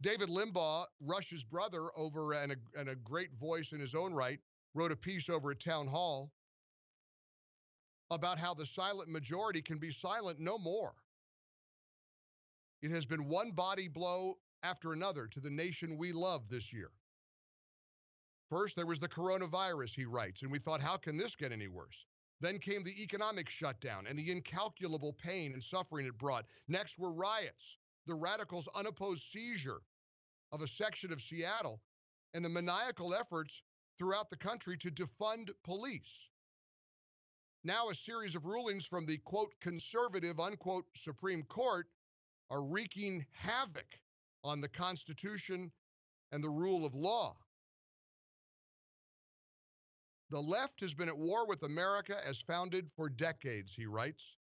David Limbaugh, Rush's brother, over and a great voice in his own right, wrote a piece over at Townhall about how the silent majority can be silent no more. It has been one body blow after another to the nation we love this year. First, there was the coronavirus, he writes, and we thought, how can this get any worse? Then came the economic shutdown and the incalculable pain and suffering it brought. Next were riots, the radicals' unopposed seizure of a section of Seattle, and the maniacal efforts throughout the country to defund police. Now a series of rulings from the, quote, conservative, unquote, Supreme Court are wreaking havoc on the Constitution and the rule of law. The left has been at war with America as founded for decades, he writes,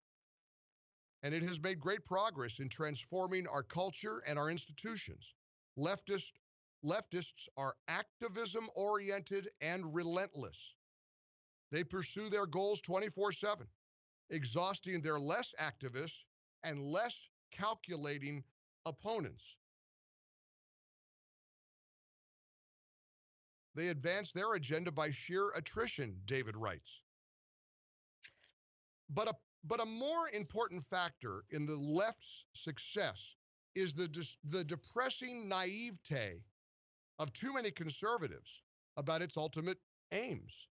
and it has made great progress in transforming our culture and our institutions. Leftists are activism-oriented and relentless. They pursue their goals 24/7, exhausting their less activist and less calculating opponents. They advance their agenda by sheer attrition, David writes. But a more important factor in the left's success is the depressing naivete of too many conservatives about its ultimate aims.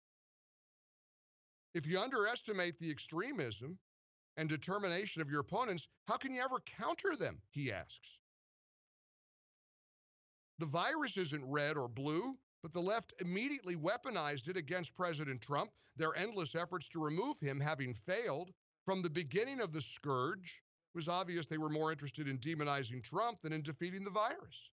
If you underestimate the extremism and determination of your opponents, how can you ever counter them, he asks. The virus isn't red or blue, but the left immediately weaponized it against President Trump, their endless efforts to remove him having failed. From the beginning of the scourge, it was obvious they were more interested in demonizing Trump than in defeating the virus.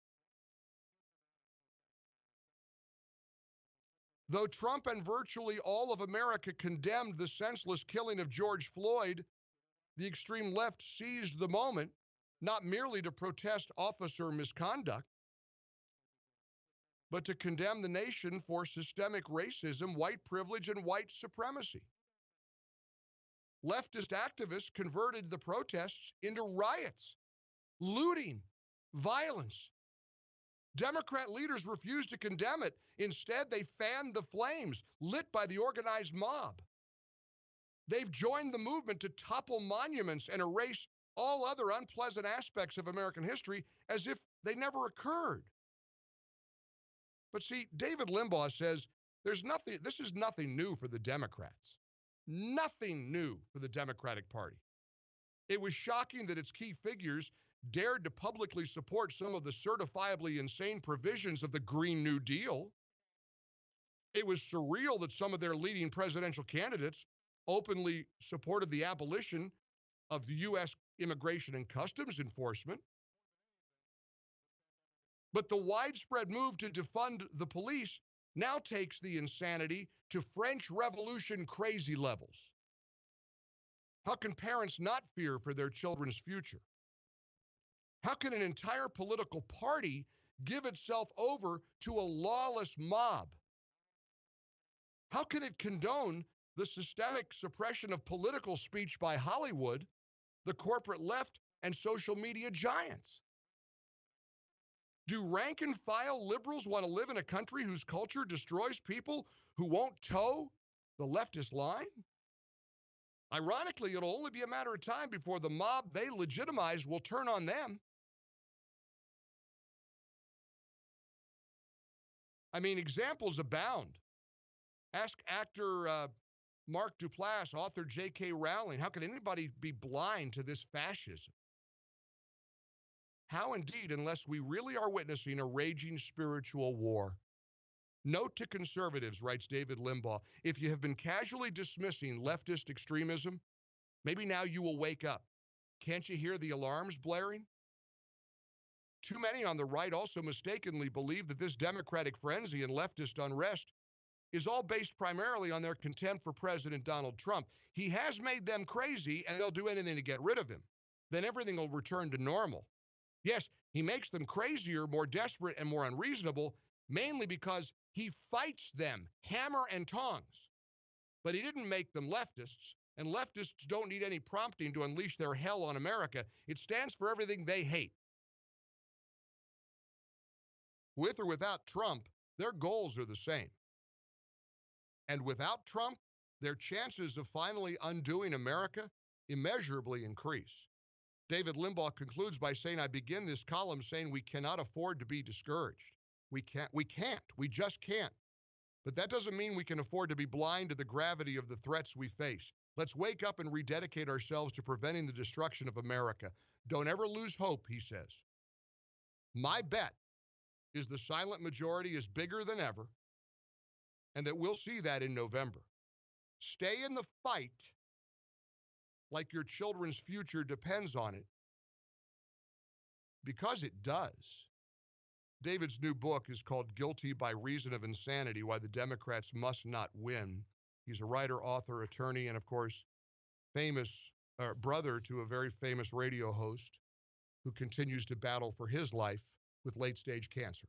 Though Trump and virtually all of America condemned the senseless killing of George Floyd, the extreme left seized the moment not merely to protest officer misconduct, but to condemn the nation for systemic racism, white privilege, and white supremacy. Leftist activists converted the protests into riots, looting, violence. Democrat leaders refused to condemn it. Instead, they fanned the flames lit by the organized mob. They've joined the movement to topple monuments and erase all other unpleasant aspects of American history as if they never occurred. But see, David Limbaugh says this is nothing new for the Democrats. Nothing new for the Democratic Party. It was shocking that its key figures dared to publicly support some of the certifiably insane provisions of the Green New Deal. It was surreal that some of their leading presidential candidates openly supported the abolition of the U.S. Immigration and Customs Enforcement. But the widespread move to defund the police now takes the insanity to French Revolution crazy levels. How can parents not fear for their children's future? How can an entire political party give itself over to a lawless mob? How can it condone the systemic suppression of political speech by Hollywood, the corporate left, and social media giants? Do rank and file liberals want to live in a country whose culture destroys people who won't toe the leftist line? Ironically, it'll only be a matter of time before the mob they legitimize will turn on them. I mean, examples abound. Ask actor Mark Duplass, author J.K. Rowling, how can anybody be blind to this fascism? How indeed, unless we really are witnessing a raging spiritual war. Note to conservatives, writes David Limbaugh, if you have been casually dismissing leftist extremism, maybe now you will wake up. Can't you hear the alarms blaring? Too many on the right also mistakenly believe that this democratic frenzy and leftist unrest is all based primarily on their contempt for President Donald Trump. He has made them crazy, and they'll do anything to get rid of him. Then everything will return to normal. Yes, he makes them crazier, more desperate, and more unreasonable, mainly because he fights them, hammer and tongs. But he didn't make them leftists, and leftists don't need any prompting to unleash their hell on America. It stands for everything they hate. With or without Trump, their goals are the same. And without Trump, their chances of finally undoing America immeasurably increase. David Limbaugh concludes by saying, I begin this column saying we cannot afford to be discouraged. We just can't. But that doesn't mean we can afford to be blind to the gravity of the threats we face. Let's wake up and rededicate ourselves to preventing the destruction of America. Don't ever lose hope, he says. My bet is the silent majority is bigger than ever, and that we'll see that in November. Stay in the fight like your children's future depends on it, because it does. David's new book is called Guilty by Reason of Insanity, Why the Democrats Must Not Win. He's a writer, author, attorney, and of course, famous brother to a very famous radio host who continues to battle for his life with late-stage cancer.